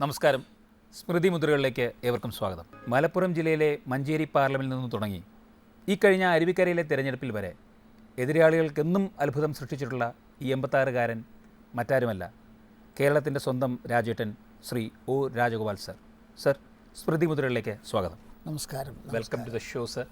നമസ്കാരം. സ്മൃതി മുദ്രകളിലേക്ക് ഏവർക്കും സ്വാഗതം. മലപ്പുറം ജില്ലയിലെ മഞ്ചേരി പാർലമെന്റിൽ നിന്ന് തുടങ്ങി ഈ കഴിഞ്ഞ അരുവിക്കരയിലെ തെരഞ്ഞെടുപ്പിൽ വരെ എതിരാളികൾക്കെന്നും അത്ഭുതം സൃഷ്ടിച്ചിട്ടുള്ള ഈ 86-കാരൻ മറ്റാരുമല്ല, കേരളത്തിൻ്റെ സ്വന്തം രാജേട്ടൻ ശ്രീ ഒ രാജഗോപാൽ സർ. സർ, സ്മൃതി മുദ്രകളിലേക്ക് സ്വാഗതം. നമസ്കാരം. Welcome to the show sir.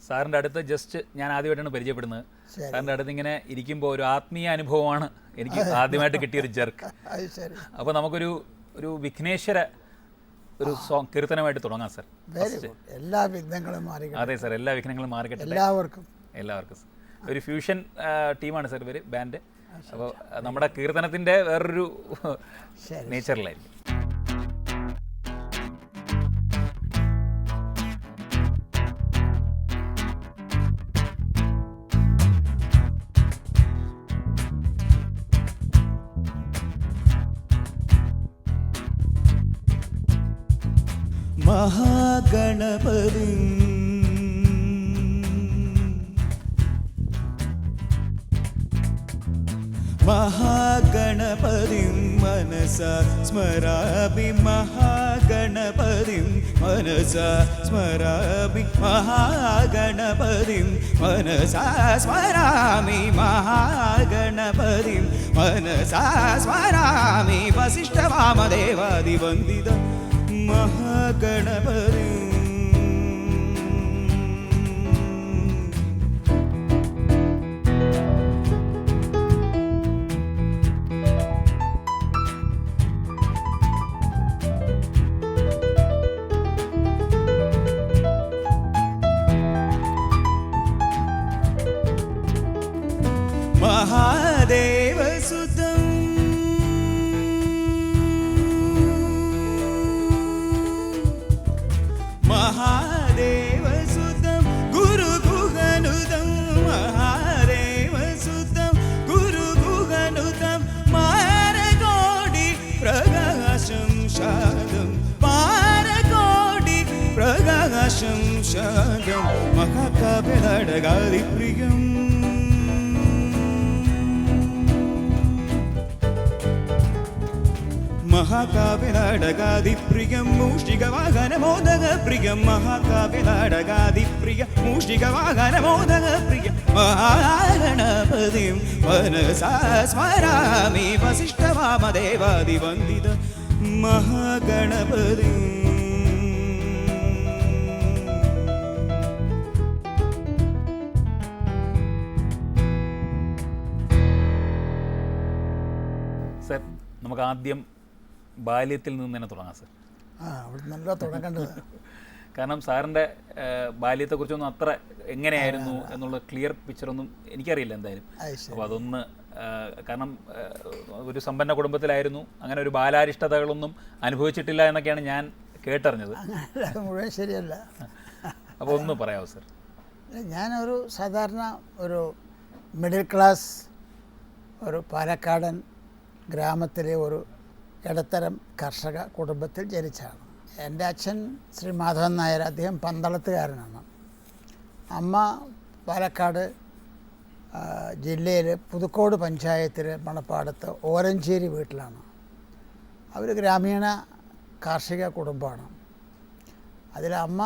സാറിൻ്റെ അടുത്ത് ജസ്റ്റ് ഞാൻ ആദ്യമായിട്ടാണ് പരിചയപ്പെടുന്നത്. സാറിൻ്റെ അടുത്ത് ഇങ്ങനെ ഇരിക്കുമ്പോൾ ഒരു ആത്മീയ അനുഭവമാണ് എനിക്ക് ആദ്യമായിട്ട് കിട്ടിയൊരു ജർക്ക്. അപ്പോൾ നമുക്കൊരു വിഘ്നേശ്വര ഒരു സോങ് കീർത്തനമായിട്ട് തുടങ്ങാം സർ. എല്ലാ വിഘ്നങ്ങളും മാറി. അതെ സർ, എല്ലാ വിഘ്നങ്ങളും മാറിക്കട്ടെ എല്ലാവർക്കും. ഒരു ഫ്യൂഷൻ ടീമാണ് സർ ഇവർ, ബാൻഡ്. അപ്പോൾ നമ്മുടെ കീർത്തനത്തിൻ്റെ വേറൊരു നേച്ചറിലായിരിക്കും. മഹാഗണപതി മഹാഗണപതി മനസാ സ്മരാമി, മഹാഗണപതി മനസാ സ്മരാമി, മഹാഗണപതി മനസാ സ്മരാമി, മഹാഗണപതി മനസാ സ്മരാമി, വസിഷ്ഠവാമദേവാദിവന്ദിത മഹാഗണപതി. മഹാദേവസുതം മഹാദേവസുതം ഗുരുഗുഹനുതം, മഹാദേവസുതം ഗുരുഗുഹനുതം, മാരകോടി പ്രകാശം ശാദം, മാരകോടി പ്രകാശം ശാദം, മഹാകാവ്യനാടകാദിപ്രിയം, മഹാകാവ്യനാടകാദിപ്രിയം, മൂഷികവാഹനമോദകപ്രിയം, മഹാകാവ്യനാടകാദിപ്രിയ മൂഷികവാഹനമോദകപ്രിയ, മഹാഗണപതിം മനസാ സ്മരാമി, വസിഷ്ഠവാമദേവാദിവന്ദിത മഹാഗണപതി. സർ, നമുക്ക് ആദ്യം ബാല്യത്തിൽ നിന്ന് തന്നെ തുടങ്ങാം സർ. നല്ല തുടങ്ങേണ്ടത്. കാരണം സാറിൻ്റെ ബാല്യത്തെക്കുറിച്ചൊന്നും അത്ര എങ്ങനെയായിരുന്നു എന്നുള്ള ക്ലിയർ പിക്ചറൊന്നും എനിക്കറിയില്ല എന്തായാലും. അപ്പോൾ അതൊന്ന്, കാരണം ഒരു സമ്പന്ന കുടുംബത്തിലായിരുന്നു, അങ്ങനെ ഒരു ബാലാരിഷ്ടതകളൊന്നും അനുഭവിച്ചിട്ടില്ല എന്നൊക്കെയാണ് ഞാൻ കേട്ടറിഞ്ഞത്. മുഴുവൻ ശരിയല്ല. അപ്പോൾ ഒന്ന് പറയാമോ സർ? ഞാനൊരു സാധാരണ ഒരു മിഡിൽ ക്ലാസ് ഒരു പാലക്കാടൻ ഗ്രാമത്തിലെ ഒരു ഇടത്തരം കർഷക കുടുംബത്തിൽ ജനിച്ചതാണ്. എൻ്റെ അച്ഛൻ ശ്രീ മാധവൻ നായർ, അദ്ദേഹം പന്തളത്തുകാരനാണ്. അമ്മ പാലക്കാട് ജില്ലയിൽ പുതുക്കോട് പഞ്ചായത്തിൽ മണപ്പാടത്ത് ഓരഞ്ചേരി വീട്ടിലാണ്. അവർ ഗ്രാമീണ കാർഷിക കുടുംബമാണ്. അതിൽ അമ്മ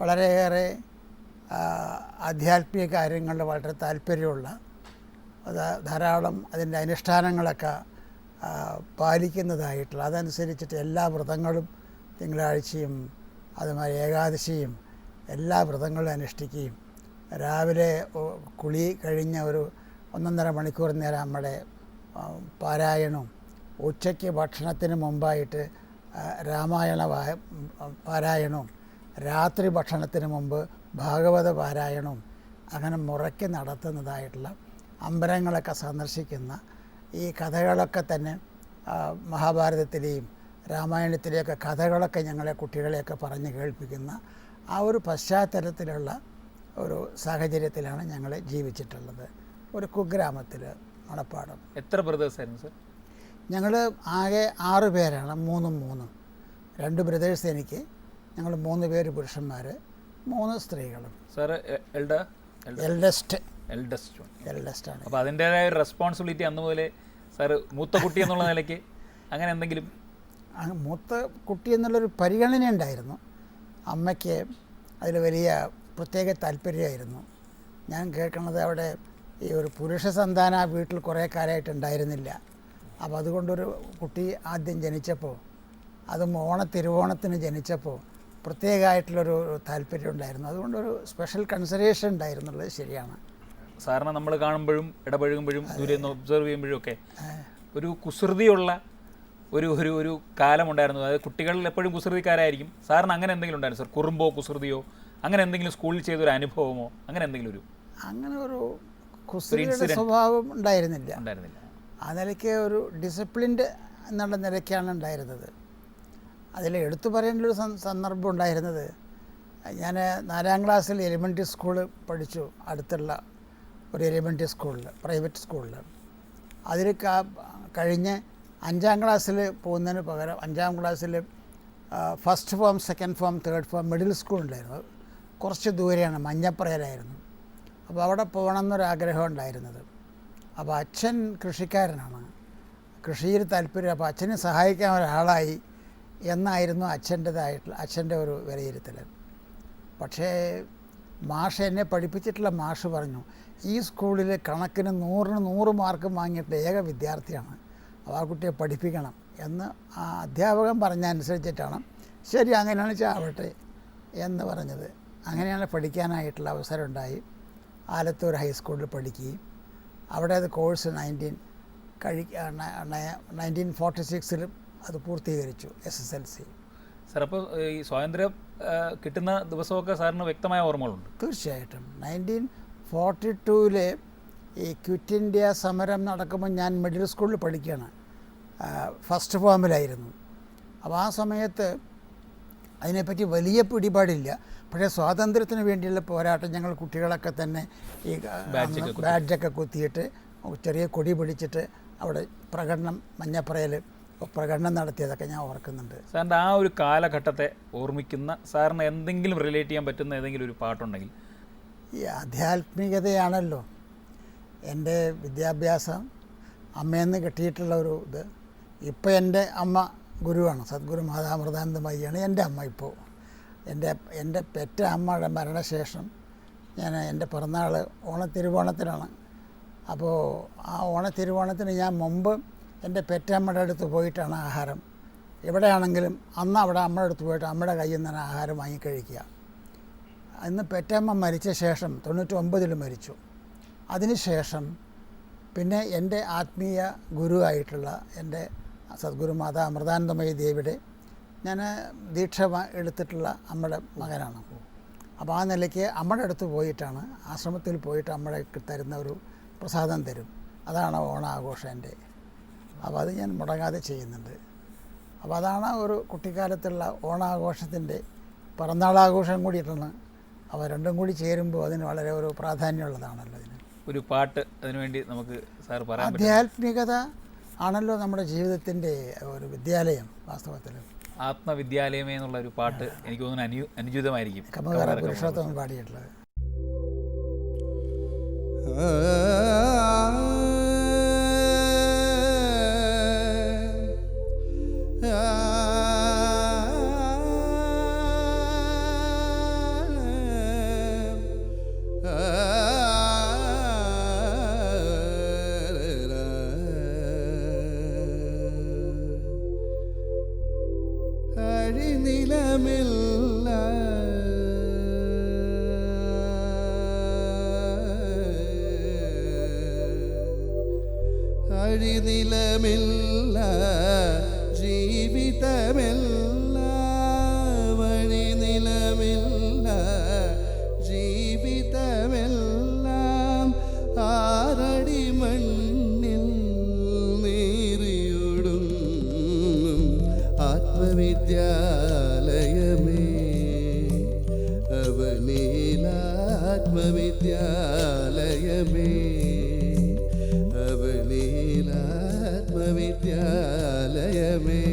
വളരെയേറെ ആധ്യാത്മിക കാര്യങ്ങളിൽ വളരെ താല്പര്യമുള്ള, ധാരാളം അതിൻ്റെ അനുഷ്ഠാനങ്ങളൊക്കെ പാലിക്കുന്നതായിട്ടുള്ള, അതനുസരിച്ചിട്ട് എല്ലാ വ്രതങ്ങളും തിങ്കളാഴ്ചയും അതുമാതിരി ഏകാദശിയും എല്ലാ വ്രതങ്ങളും അനുഷ്ഠിക്കുകയും രാവിലെ കുളി കഴിഞ്ഞ ഒരു 1.5 മണിക്കൂർ നേരം നമ്മുടെ പാരായണവും, ഉച്ചയ്ക്ക് ഭക്ഷണത്തിന് മുമ്പായിട്ട് രാമായണ പാരായണവും, രാത്രി ഭക്ഷണത്തിന് മുമ്പ് ഭാഗവത പാരായണവും അങ്ങനെ മുറയ്ക്ക് നടത്തുന്നതായിട്ടുള്ള അമ്പലങ്ങളൊക്കെ സന്ദർശിക്കുന്ന, ഈ കഥകളൊക്കെ തന്നെ മഹാഭാരതത്തിലെയും രാമായണത്തിലെയൊക്കെ കഥകളൊക്കെ ഞങ്ങളെ കുട്ടികളെയൊക്കെ പറഞ്ഞ് കേൾപ്പിക്കുന്ന ആ ഒരു പശ്ചാത്തലത്തിലുള്ള ഒരു സാഹചര്യത്തിലാണ് ഞങ്ങൾ ജീവിച്ചിട്ടുള്ളത്. ഒരു കുഗ്രാമത്തിൽ മണപ്പാടം. എത്ര ബ്രദേഴ്സായിരുന്നു സർ? ഞങ്ങൾ ആകെ 6 പേരാണ്, 3 2 ബ്രദേഴ്സ് എനിക്ക്, ഞങ്ങൾ 3 പേര് പുരുഷന്മാർ, 3 സ്ത്രീകളും. സാർ എൽഡസ്റ്റ് ആണ്. അപ്പോൾ അതിൻ്റേതായ റെസ്പോൺസിബിലിറ്റി അന്ന് മുതലേ സാറ് മൂത്ത കുട്ടി എന്നുള്ള നിലയ്ക്ക് അങ്ങനെ എന്തെങ്കിലും? മൂത്ത കുട്ടി എന്നുള്ളൊരു പരിഗണന ഉണ്ടായിരുന്നു. അമ്മയ്ക്ക് അതിൽ വലിയ പ്രത്യേക താല്പര്യമായിരുന്നു. ഞാൻ കേൾക്കുന്നത് അവിടെ ഈ ഒരു പുരുഷ സന്താനം ആ വീട്ടിൽ കുറേ കാലമായിട്ട് ഉണ്ടായിരുന്നില്ല. അപ്പോൾ അതുകൊണ്ടൊരു കുട്ടി ആദ്യം ജനിച്ചപ്പോൾ, അതും തിരുവോണത്തിന് ജനിച്ചപ്പോൾ പ്രത്യേകമായിട്ടുള്ളൊരു താല്പര്യം ഉണ്ടായിരുന്നു. അതുകൊണ്ടൊരു സ്പെഷ്യൽ കൺസിഡറേഷൻ ഉണ്ടായിരുന്നുള്ളത് ശരിയാണ്. സാറിനെ നമ്മൾ കാണുമ്പോഴും ഇടപഴകുമ്പോഴും ദൂരെ നിന്ന് ഒബ്സർവ് ചെയ്യുമ്പോഴും ഒക്കെ ഒരു കുസൃതിയുള്ള ഒരു കാലമുണ്ടായിരുന്നു. അതായത് കുട്ടികളിൽ എപ്പോഴും കുസൃതിക്കാരായിരിക്കും. സാറിന് അങ്ങനെ എന്തെങ്കിലും ഉണ്ടായിരുന്നു സാർ? കുറുമ്പോ കുസൃതിയോ അങ്ങനെ എന്തെങ്കിലും സ്കൂളിൽ ചെയ്തൊരു അനുഭവമോ അങ്ങനെ എന്തെങ്കിലും അങ്ങനെ ഒരു കുസൃതിയുടെ സ്വഭാവം ഉണ്ടായിരുന്നില്ല. ആ നിലയ്ക്ക് ഒരു ഡിസിപ്ലിൻഡ് എന്നുള്ള നിലയ്ക്കാണ് ഉണ്ടായിരുന്നത്. അതിൽ എടുത്തു പറയേണ്ടൊരു സന്ദർഭം ഉണ്ടായിരുന്നത്, ഞാൻ 4ാം ക്ലാസ്സിൽ എലിമെൻ്ററി സ്കൂള് പഠിച്ചു. അടുത്തുള്ള ഒരു എലിമെൻ്ററി സ്കൂളിൽ, പ്രൈവറ്റ് സ്കൂളിൽ. അതിൽ കഴിഞ്ഞ് 5ാം ക്ലാസ്സിൽ പോകുന്നതിന് പകരം 5ാം ക്ലാസ്സിൽ first form, second form, third form, middle school ഉണ്ടായിരുന്നു. കുറച്ച് ദൂരെയാണ്, മഞ്ഞപ്പുറയിലായിരുന്നു. അപ്പോൾ അവിടെ പോകണമെന്നൊരാഗ്രഹം ഉണ്ടായിരുന്നത്. അപ്പോൾ അച്ഛൻ കൃഷിക്കാരനാണ്, കൃഷിയിൽ താല്പര്യം. അപ്പോൾ അച്ഛനെ സഹായിക്കാൻ ഒരാളായി എന്നായിരുന്നു അച്ഛൻ്റെ ഒരു വിലയിരുത്തൽ. പക്ഷേ മാഷ് എന്നെ പഠിപ്പിച്ചിട്ടുള്ള മാഷ് പറഞ്ഞു, ഈ സ്കൂളിൽ കണക്കിന് 100 മാർക്ക് വാങ്ങിയിട്ട് ഏക വിദ്യാർത്ഥിയാണ്, അപ്പോൾ ആ കുട്ടിയെ പഠിപ്പിക്കണം എന്ന് ആ അധ്യാപകൻ പറഞ്ഞനുസരിച്ചിട്ടാണ് ശരി അങ്ങനെയാണ് ചാവട്ടെ എന്ന് പറഞ്ഞത്. അങ്ങനെയാണ് പഠിക്കാനായിട്ടുള്ള അവസരം ഉണ്ടായി. ആലത്തൂർ ഹൈസ്കൂളിൽ പഠിക്കുകയും അവിടെ അത് കോഴ്സ് 1946 അത് പൂർത്തീകരിച്ചു, SSLC. സാർ, അപ്പോൾ ഈ സ്വാതന്ത്ര്യം കിട്ടുന്ന ദിവസമൊക്കെ സാറിന് വ്യക്തമായ ഓർമ്മകളുണ്ട്? തീർച്ചയായിട്ടും. 1942 ഈ ക്വിറ്റ് ഇന്ത്യ സമരം നടക്കുമ്പോൾ ഞാൻ മിഡിൽ സ്കൂളിൽ പഠിക്കുകയാണ്, ഫസ്റ്റ് ഫോമിലായിരുന്നു. അപ്പോൾ ആ സമയത്ത് അതിനെപ്പറ്റി വലിയ പിടിപാടില്ല. പക്ഷേ സ്വാതന്ത്ര്യത്തിന് വേണ്ടിയുള്ള പോരാട്ടം ഞങ്ങൾ കുട്ടികളൊക്കെ തന്നെ ഈ ബാഡ്ജൊക്കെ കുത്തിയിട്ട് ചെറിയ കൊടി പിടിച്ചിട്ട് അവിടെ പ്രകടനം, മഞ്ഞപ്പുറയിൽ പ്രകടനം നടത്തിയതൊക്കെ ഞാൻ ഓർക്കുന്നുണ്ട്. സാറിൻ്റെ ആ ഒരു കാലഘട്ടത്തെ ഓർമ്മിക്കുന്ന, സാറിന് എന്തെങ്കിലും റിലേറ്റ് ചെയ്യാൻ പറ്റുന്ന ഏതെങ്കിലും ഒരു പാട്ടുണ്ടെങ്കിൽ? ഈ ആധ്യാത്മികതയാണല്ലോ എൻ്റെ വിദ്യാഭ്യാസം, അമ്മയെന്ന് കിട്ടിയിട്ടുള്ള ഒരു ഇത്. ഇപ്പോൾ എൻ്റെ അമ്മ ഗുരുവാണ്, സദ്ഗുരു മാതാമൃതാനന്ദമയിയാണ് എൻ്റെ അമ്മ. ഇപ്പോൾ എൻ്റെ പെറ്റ അമ്മയുടെ മരണശേഷം ഞാൻ എൻ്റെ പിറന്നാൾ തിരുവോണത്തിനാണ്. അപ്പോൾ ആ തിരുവോണത്തിന് ഞാൻ മുമ്പ് എൻ്റെ പെറ്റമ്മയുടെ അടുത്ത് പോയിട്ടാണ് ആഹാരം, എവിടെയാണെങ്കിലും അന്ന് അവിടെ അമ്മയുടെ അടുത്ത് പോയിട്ട് അമ്മയുടെ കയ്യിൽ നിന്ന് ആഹാരം വാങ്ങിക്കഴിക്കുക. ഇന്ന് പെറ്റമ്മ മരിച്ച ശേഷം 99 മരിച്ചു. അതിനുശേഷം പിന്നെ എൻ്റെ ആത്മീയ ഗുരുവായിട്ടുള്ള എൻ്റെ സദ്ഗുരു മാതാ അമൃതാനന്ദമയി ദേവിയുടെ ഞാൻ ദീക്ഷ എടുത്തിട്ടുള്ള അമ്മയുടെ മകനാണ്. അപ്പോൾ ആ നിലയ്ക്ക് അമ്മയുടെ അടുത്ത് പോയിട്ടാണ്, ആശ്രമത്തിൽ പോയിട്ട് അമ്മയുടെ തരുന്ന ഒരു പ്രസാദം തരും. അതാണ് ഓണാഘോഷം എൻ്റെ. അപ്പോൾ അത് ഞാൻ മുടങ്ങാതെ ചെയ്യുന്നുണ്ട്. അപ്പോൾ അതാണ് ഒരു കുട്ടിക്കാലത്തുള്ള ഓണാഘോഷത്തിൻ്റെ പിറന്നാളാഘോഷം കൂടിയിട്ടാണ്. അവ രണ്ടും കൂടി ചേരുമ്പോൾ അതിന് വളരെ ഒരു പ്രാധാന്യമുള്ളതാണല്ലോ. അതിന് ഒരു പാട്ട് അതിനുവേണ്ടി നമുക്ക് സാർ പറയാം. ആധ്യാത്മികത ആണല്ലോ നമ്മുടെ ജീവിതത്തിൻ്റെ ഒരു വിദ്യാലയം. വാസ്തവത്തിൽ ആത്മവിദ്യാലയമേ എന്നുള്ള ഒരു പാട്ട് എനിക്ക് തോന്നുന്നു അനുചിതമായിരിക്കും. കമകര പുരുഷോത്തമൻ പാടിയിട്ടുള്ളത്. അഴിനിലമില്ല ജീവിതമില്ല, വഴിനിലമില്ല ജീവിതമെല്ലാം ആറടി മണ്ണിൽ നീറിയൊടും ആത്മവിദ്യാലയമേ, അവനീലാത്മവിദ്യാലയമേ, അവനീലാത്മവിദ്യാലയമേ.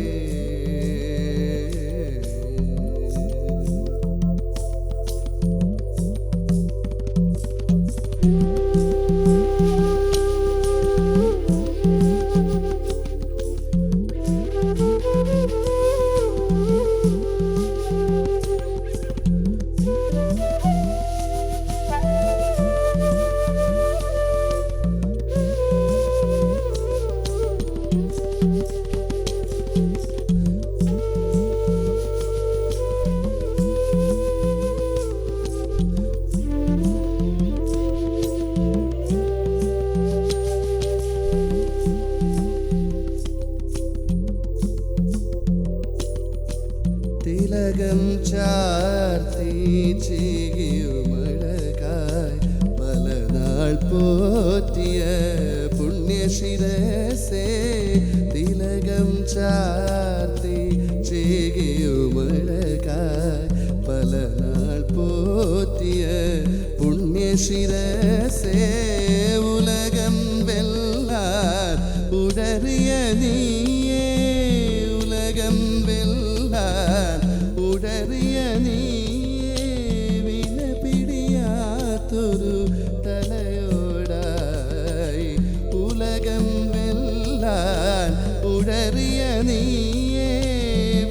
തിലകം ചാർത്തി ചികിയുമഴകായി പല നാൾ പോറ്റിയ പുണ്യശിരസേ തിലകം ചാർത്തി ചികിയുമഴകായി പല നാൾ പോറ്റിയ പുണ്യശിരസേ ഉലകം വെല്ലാൻ ഉടറിയ നീയേ ഉലകം വെല്ലാൻ ഉടറിയ നീയേ വില പിടിയാത്തൊരു തലയോടായി ഉലകം വെല്ലാൻ ഉടറിയ നീയേ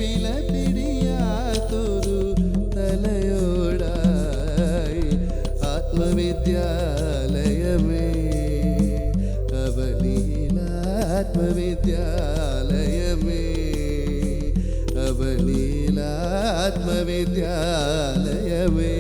വില പിടിയാത്തൊരു തലയോടായി ആത്മവിദ്യാലയമേ അവനീലാത്മവിദ്യാലയമേ അവനീലാത്മവിദ്യാലയമേ